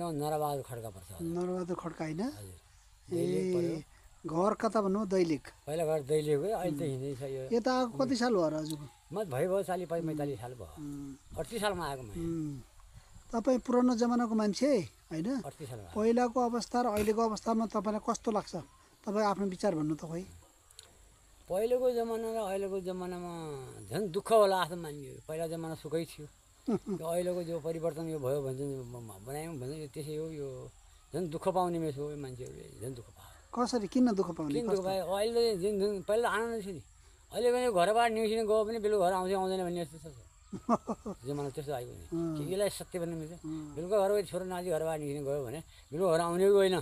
आफ्नो नरबहादुर खड्का पर्छ। नरबहादुर खड्का होइन? दैलेख पर्यो। घर कता भन्नु? दैलेख। पहिला घर दैलेख हो, अहिले त हिँड्दै छ। यो यता आएको कति साल भयो हजुरको? म भयो 40-45 साल भयो। 38 सालमा आएको म। तपाईँ पुरानो जमानाको मान्छे होइन? 38 सालमा। पहिलाको अवस्था र अहिलेको अवस्थामा तपाईँलाई कस्तो लाग्छ? तपाईँ आफ्नो विचार भन्नु त खोइ। पहिलेको जमाना र अहिलेको जमानामा झन् दुःख होला जस्तो मानियो। पहिला जमाना सुखै थियो। यो अहिलेको जो परिवर्तन यो भयो भन्छ बनायौँ भन्छ यो त्यसै हो। यो झन् दुःख पाउने मेस हो मान्छेहरूले, झन् दुःख पायो। कसरी किन दुःख पाउने? किन दुःख पायो? अहिले जुन पहिला आनन्द थियो नि, अहिले पनि घरबाट न्युसिने गयो पनि बेलुका घर आउँदैन भन्ने जस्तो छ। जमाना त्यस्तो आएको नि। यसलाई सत्य भन्ने मिल्छ। बेलुका घरको छोरो नाति घरबाट निस्किने गयो भने बेलुका घर आउने गएन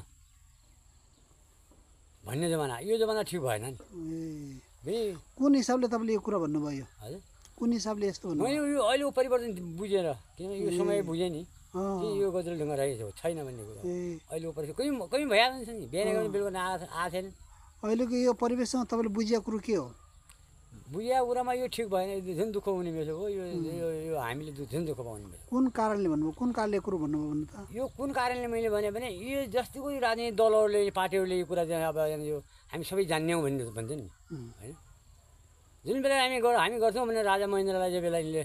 भन्ने जमाना। यो जमाना ठिक भएन नि। कुन हिसाबले तपाईँले यो कुरा भन्नुभयो? हजुर कुन हिसाबले यस्तो भन्नु? मैले यो अहिलेको परिवर्तन बुझेर, किनभने यो समय बुझेँ नि कि यो गजलढुङ्गा रहेछ छैन भन्ने कुरा। अहिलेको परिवेश कहीँ भइहाल्छ नि। बिहान गयो भने बेलुका आएको छैन। अहिलेको यो परिवेशमा तपाईँले बुझेको कुरो के हो? बुझेको कुरामा यो ठिक भएन, झन् दुःख हुने मेसो हो। यो हामीले झन् दुःख पाउने मेसो। कुन कारणले भन्नुभयो? कुन कारणले कुरो भन्नुभयो भन्नु त? यो कुन कारणले मैले भने यो जतिको राजनीतिक दलहरूले पार्टीहरूले यो कुरा चाहिँ अब यो हामी सबै जान्यौँ भन्ने भन्छ नि होइन। जुन बेला हामी गर्छौँ भने राजा महेन्द्रलाई जे बेला यिनले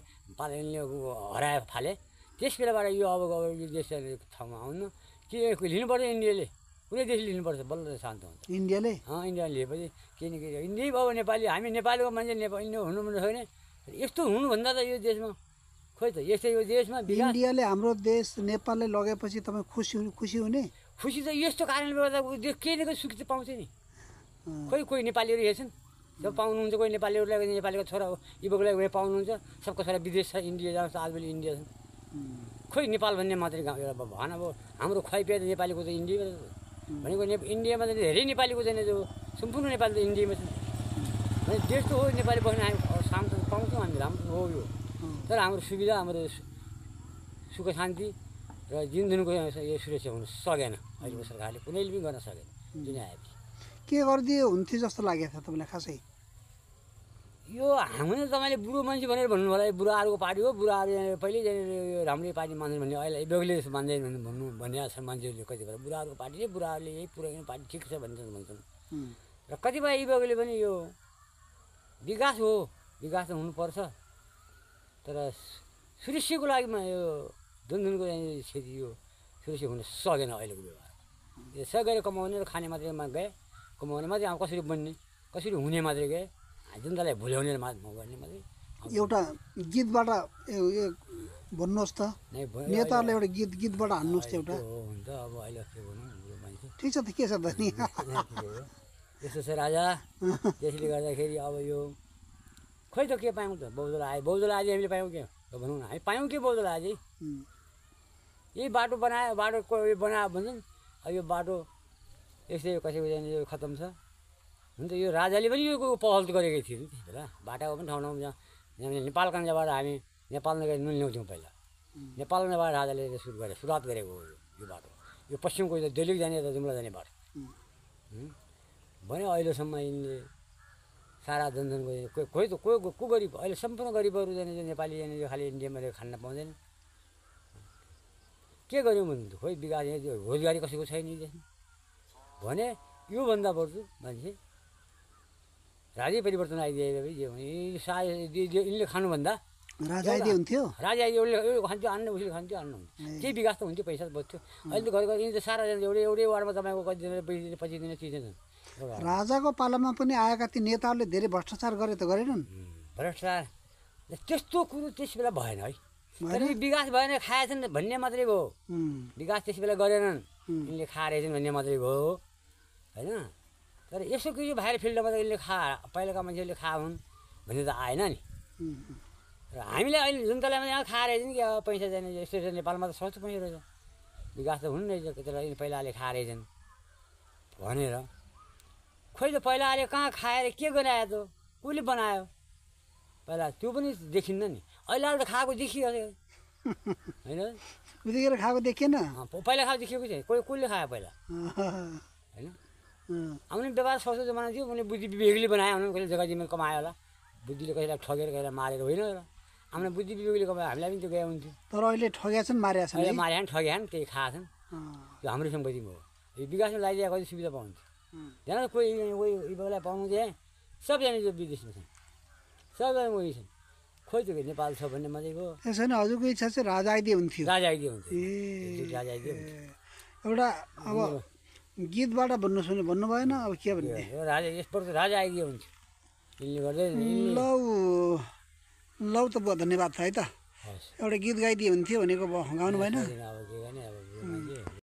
हराए फाले, त्यस बेलाबाट यो अब यो देश ठाउँमा आउनु के लिनुपर्छ? इन्डियाले कुनै देश लिनुपर्छ बल्ल शान्त हुन्छ। इन्डियाले? इन्डिया लिएपछि के न के इन्डिया भयो नेपाली। हामी नेपालीको मान्छे इन्डिया हुनु छैन। यस्तो हुनुभन्दा त यो देशमा खोइ त यस्तै यो देशमा इन्डियाले हाम्रो देश नेपालले लगेपछि तपाईँ खुसी हुने? खुसी त यस्तो कारणले गर्दा केही न केही सुख त पाउँछ नि। कोही नेपालीहरू हेर्छन् जब पाउनुहुन्छ, कोही नेपालीहरूलाई नेपालीको छोरा युवकलाई उयो पाउनुहुन्छ। सबको छोरा विदेश छ, इन्डिया जान्छ, आजभोलि इन्डिया छ। खोइ नेपाल भन्ने मात्रै गाउँ एउटा भन अब हाम्रो खुवाइपिया त नेपालीको त इन्डिया भनेको इन्डियामा त धेरै नेपालीको छैन। जो सम्पूर्ण नेपाली त इन्डियामा छ भने देश त हो नेपाली बस्ने। हामी शान्त पाउँछौँ, हामी राम्रो हो यो। तर हाम्रो सुविधा, हाम्रो सुख शान्ति र जीवनको यो सुरक्षा हुन सकेन। अहिलेको सरकारले कुनैले पनि गर्न सकेन। जुन आएपछि के गरिदिए हुन्थ्यो जस्तो लागेको थियो तपाईँलाई खासै? यो हामीले तपाईँले बुढो मान्छे भनेर भन्नु होला। बुढाहरूको पार्टी हो, बुढाहरू पहिल्यै यो राम्रै पार्टी मान्छन् भन्ने अहिले बेग्लै मान्दैन भन्ने छ मान्छेहरूले। कतिपय बुढाहरूको पार्टी चाहिँ बुढाहरूले यही पुऱ्याउने पार्टी ठिक छ भन्छन्। र कतिपय युवकले पनि यो विकास हो, विकास त हुनुपर्छ, तर सुरक्षाको लागि यो धुनको क्षति यो सुरक्षा हुन सकेन अहिलेको व्यवहार। यसै गएर कमाउने र खाने मात्रै गए, कमाउने मात्रै अब कसरी बन्ने कसरी हुने मात्रै गए, जनतालाई भुल्याउने र गर्ने मात्रै। एउटा गीतबाट भन्नुहोस् त, नेताहरूले एउटा गीतबाट हान्नुहोस् त एउटा। हुन्छ अब अहिले के भनौँ, बुढो मान्छे ठिक छ त के छ त नि। यस्तो छ राजा। त्यसले गर्दाखेरि अब यो खोइ त के पायौँ त? बौद्धल आयो, बौद्धल आजै हामीले पायौँ के भनौँ न? हामी पायौँ के बौद्धल आजै? यही बाटो बनायो, बाटो बनायो भन्छन्। यो बाटो यस्तै कसैको यो खत्तम छ। हुन त यो राजाले पनि यो पहल गरेकै थियो नि त्यति बेला। बाटाको पनि ठाउँ ठाउँमा नेपालगञ्जबाट हामी नेपाल नगएर नुन ल्याउँथ्यौँ पहिला। नेपालबाट राजाले सुरुवात गरेको हो यो बाटो। यो पश्चिमको दिल्ली जाने र जुम्ला जाने बाटो भने अहिलेसम्म यिनले सारा जनजनको कोही त को गरिब अहिले सम्पूर्ण गरिबहरू जाने नेपाली जाने यो खालि इन्डियामा खान पाउँदैन। के गर्यौँ भने त खोइ विकास रोजगारी कसैको छैन भने योभन्दा बढ्छु मान्छे राजै परिवर्तन आइदिए सायद यिनले खानुभन्दा राजा आइदिए हुन्थ्यो। राजा आइदिए खान्थ्यो, अन्य उसले खान्थ्यो, अन्नु हुन्थ्यो। केही विकास त हुन्थ्यो, पैसा त बस्थ्यो। अहिले त घर यिनी त सारा एउटै वार्डमा तपाईँको कति दिन 25 दिन चिज राजाको पालामा पनि आएका ती नेताहरूले धेरै भ्रष्टाचार गरे त गरेनन्? भ्रष्टाचार त्यस्तो कुरो त्यस बेला भएन है। तर विकास भएन, खाएछन् भन्ने मात्रै भयो। विकास त्यस बेला गरेनन्, यिनले खाएछन् भन्ने मात्रै भयो होइन। तर यसो कि यो बाहिर फिल्डमा त यिनले पहिलाका मान्छेहरूले खा हुन् भन्ने त आएन नि। र हामीले अहिले जनतालाई यहाँ खाएर नि कि अब पैसा जाने यस्तो नेपालमा त सस्तो पैसा रहेछ, विकास त हुनु रहेछ। तर पहिला अहिले खाएछन् भनेर खोइ त पहिला अहिले कहाँ खाएर के गरायो त? कसले बनायो पहिला त्यो पनि देखिन्न नि। अहिले त खाएको देखियो होइन, उतिखेर खाएको देखिएन। पहिला खाएको देखिएको चाहिँ कसले खायो पहिला होइन। आउने व्यवहार सस्तो जमाना थियो। उनीहरूले बुद्धि विवेकले बनायो, उनीहरूले कसैले जग्गा जमिन कमायो होला, बुद्धिले कसैलाई ठगेर कसैलाई मारेर होइन र। हामीले बुद्धि विवेकले कमायो, हामीलाई पनि त्यो गए हुन्थ्यो। तर अहिले ठगेछन्, मारेका छन्, मारेछन्, ठगेछन्, केही खाएछन्। त्यो हाम्रो सम्पत्तिमा हो यो विकासमा लागिदिए कति सुविधा पाउँथ्यो त्यहाँ कोही कोही बेला पाउनु थिएँ सबजना जो विदेशमा छन् सबजना उयो छन् खोइ त्यो नेपाल छ भन्ने मजाको त्यसो भने हजुरको इच्छा चाहिँ राजा आइदिए हुन्थ्यो राजा आइदिए हुन्थ्यो राजा आइदिए हुन्थ्यो एउटा अब गीतबाट भन्नु भएन अब के भन्ने राजा यसपल्ट राजा आइदिए हुन्थ्यो यसले गर्दै लौ त धन्यवाद छ है त एउटा गीत गाइदिए हुन्थ्यो भनेको गाउनु भएन अब